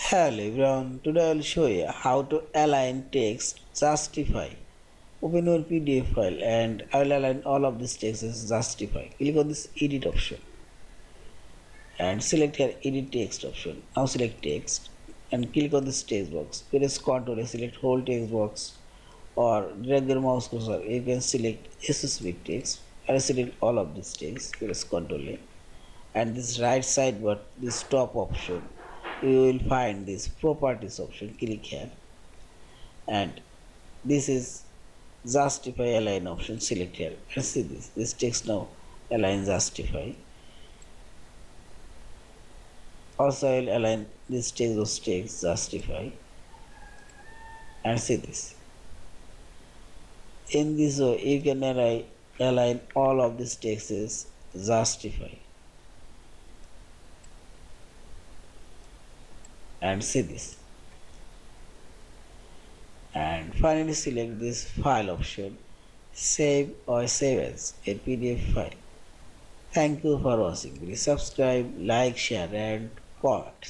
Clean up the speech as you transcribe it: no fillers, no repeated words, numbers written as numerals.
Hello everyone, today I will show you how to align text justify. Open your PDF file and I will align all of these texts as justify. Click on this edit option and select here edit text option. Now select text and click on this text box. Press Ctrl select whole text box or drag your mouse cursor. You can select a specific text and select all of these text. Press Ctrl A and this right side but this top option you will find this properties option. Click here and this is justify align option. Select here and see this text now align justify. Also I will align this text of text justify and see this. In this way you can align all of these texts justify and see this. And finally select this file option, save or save as a PDF file. Thank you for watching. Please subscribe, like, share and comment.